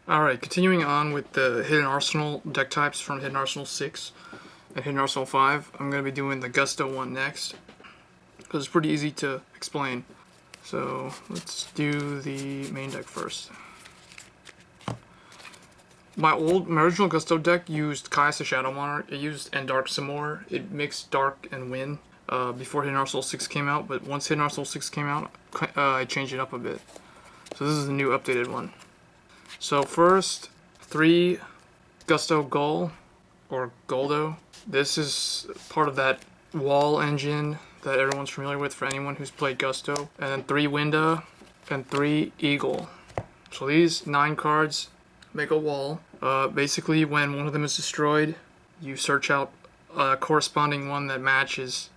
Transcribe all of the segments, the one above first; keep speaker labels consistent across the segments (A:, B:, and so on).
A: Alright, continuing on with the Hidden Arsenal deck types from Hidden Arsenal 6 and Hidden Arsenal 5. I'm going to be doing the Gusto one next, because it's pretty easy to explain. So, let's do the main deck first. My original Gusto deck used Kai's the Shadow Monarch. It used Dark some more. It mixed Dark and Wind before Hidden Arsenal 6 came out, but once Hidden Arsenal 6 came out, I changed it up a bit. So this is the new updated one. So first, 3 Gusto Gull, or Gulldo. This is part of that wall engine that everyone's familiar with for anyone who's played Gusto. And then 3 Winda, and 3 Egul. So these 9 cards make a wall. Basically, when one of them is destroyed, you search out a corresponding one that matches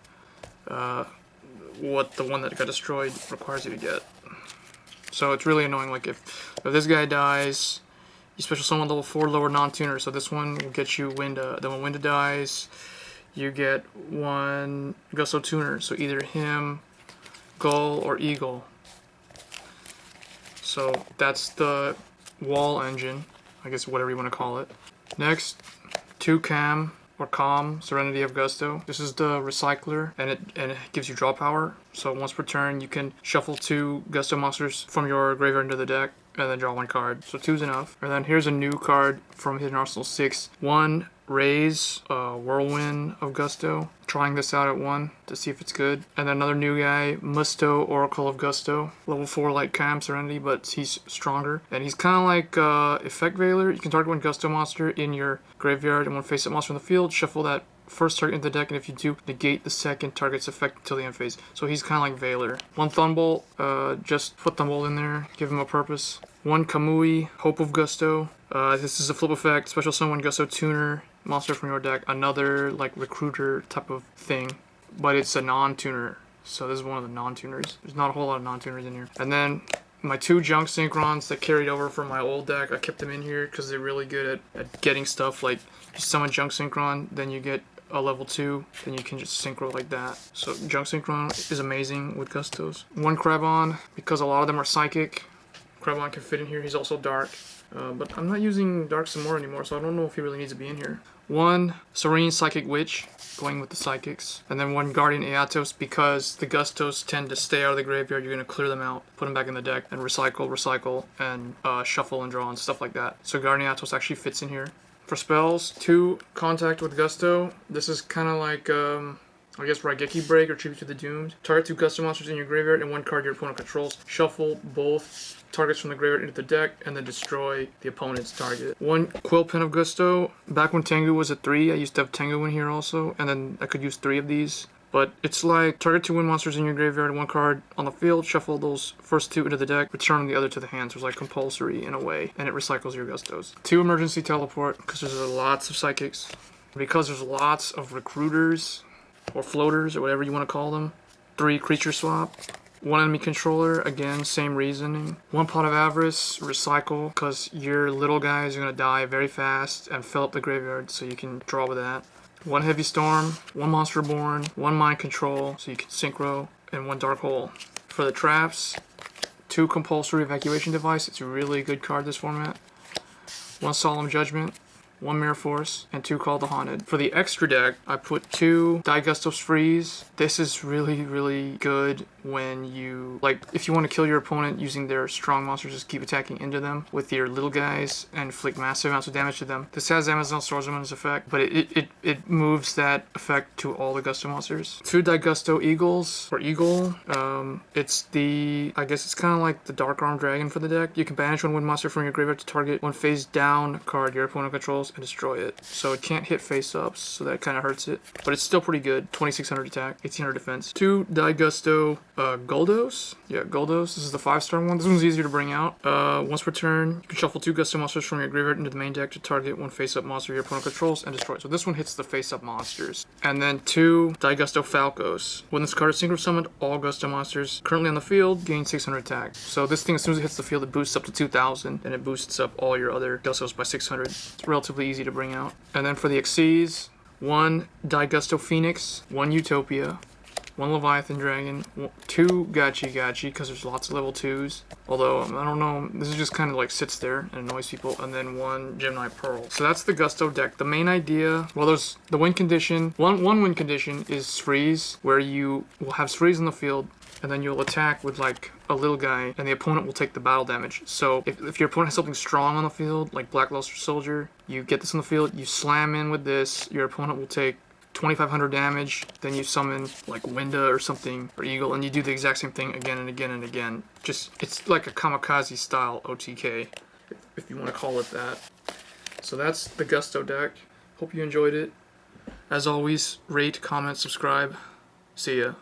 A: what the one that got destroyed requires you to get. So it's really annoying, like if this guy dies, you special summon level 4 lower non-tuner, so this one will get you Winda. Then when Winda dies, you get 1 Gusto tuner, so either him, Gull, or Egul. So that's the wall engine, I guess whatever you want to call it. Next, 2 Caam, or Caam, Serenity of Gusto. This is the recycler, and it gives you draw power. So once per turn, you can shuffle 2 Gusto monsters from your graveyard into the deck, and then draw 1 card. So 2's enough. And then here's a new card from Hidden Arsenal 6. 1 Reeze, Whirlwind of Gusto. Trying this out at 1 to see if it's good. And then another new guy, Musto, Oracle of Gusto. Level 4 like Caam, Serenity, but he's stronger. And he's kind of like Effect Veiler. You can target 1 Gusto monster in your graveyard and 1 face-up monster in the field. Shuffle that first target into the deck, and if you do, negate the second target's effect until the end phase. So he's kind of like Veiler. 1 Thunbolt, just put Thunbolt in there, give him a purpose. 1 Kamui, Hope of Gusto. This is a flip effect, special summon 1 Gusto tuner, monster from your deck. Another like recruiter type of thing, but it's a non-tuner. So this is one of the non-tuners. There's not a whole lot of non-tuners in here. And then my 2 Junk Synchrons that carried over from my old deck, I kept them in here because they're really good at getting stuff. Like you summon Junk Synchron, then you get a level 2, then you can just synchro like that. So Junk Synchron is amazing with Gustos. 1 Krebons, because a lot of them are psychic. Krebons can fit in here, he's also dark. But I'm not using Dark some more anymore, so I don't know if he really needs to be in here. 1 Serene Psychic Witch, going with the psychics. And then 1 Guardian Eatos, because the Gustos tend to stay out of the graveyard, you're going to clear them out, put them back in the deck, and recycle, and shuffle and draw and stuff like that. So Guardian Eatos actually fits in here. For spells, 2 Contact with Gusto. This is kind of like, I guess, Raigeki Break or Tribute to the Doomed. Target 2 Gusto monsters in your graveyard and 1 card your opponent controls. Shuffle both targets from the graveyard into the deck and then destroy the opponent's target. 1 Quill Pen of Gusto. Back when Tengu was a 3, I used to have Tengu in here also, and then I could use 3 of these. But it's like target 2 wind monsters in your graveyard and 1 card on the field, shuffle those first 2 into the deck, return the other to the hand. So it's like compulsory in a way, and it recycles your Gustos. 2 emergency teleport, because there's lots of psychics. Because there's lots of recruiters, or floaters, or whatever you want to call them. 3 creature swap. 1 enemy controller, again, same reasoning. 1 Pot of Avarice, recycle, because your little guys are going to die very fast and fill up the graveyard, so you can draw with that. 1 Heavy Storm, 1 Monster Reborn, 1 Mind Control, so you can synchro, and 1 Dark Hole. For the traps, 2 Compulsory Evacuation Device, it's a really good card this format. 1 Solemn Judgement, 1 Mirror Force, and 2 Call the Haunted. For the extra deck, I put 2 Daigusto Sphreez. This is really, really good when you, like, if you want to kill your opponent using their strong monsters, just keep attacking into them with your little guys and inflict massive amounts of damage to them. This has Amazon Swordsman's effect, but it moves that effect to all the Gusto monsters. 2 Daigusto Eguls, or Egul. It's the, I guess it's kind of like the Dark Arm Dragon for the deck. You can banish 1 wind monster from your graveyard to target 1 face down card your opponent controls and destroy it. So it can't hit face-ups, so that kind of hurts it. But it's still pretty good. 2600 attack, 1800 defense. 2 Daigusto Gulldos. Yeah, Gulldos. This is the 5-star one. This one's easier to bring out. Once per turn, you can shuffle 2 Gusto monsters from your graveyard into the main deck to target 1 face-up monster your opponent controls and destroy it. So this one hits the face-up monsters. And then 2 Daigusto Falcos. When this card is synchro summoned, all Gusto monsters currently on the field gain 600 attack. So this thing, as soon as it hits the field, it boosts up to 2000, and it boosts up all your other Gustos by 600. It's relatively easy to bring out. And then for the XYZ, 1 Daigusto Phenoix, 1 Utopia, 1 Leviathan Dragon, 2 Gachi, because there's lots of level 2s. Although, I don't know, this is just kind of like sits there and annoys people. And then 1 Gemini Pearl. So that's the Gusto deck. The main idea, well, there's the win condition. One win condition is Sphreez, where you will have Sphreez in the field, and then you'll attack with like a little guy, and the opponent will take the battle damage. So if your opponent has something strong on the field, like Black Luster Soldier, you get this on the field, you slam in with this, your opponent will take 2,500 damage, then you summon like Winda or something, or Eagle, and you do the exact same thing again and again and again. Just, it's like a kamikaze style OTK, if you want to call it that. So that's the Gusto deck. Hope you enjoyed it. As always, rate, comment, subscribe. See ya.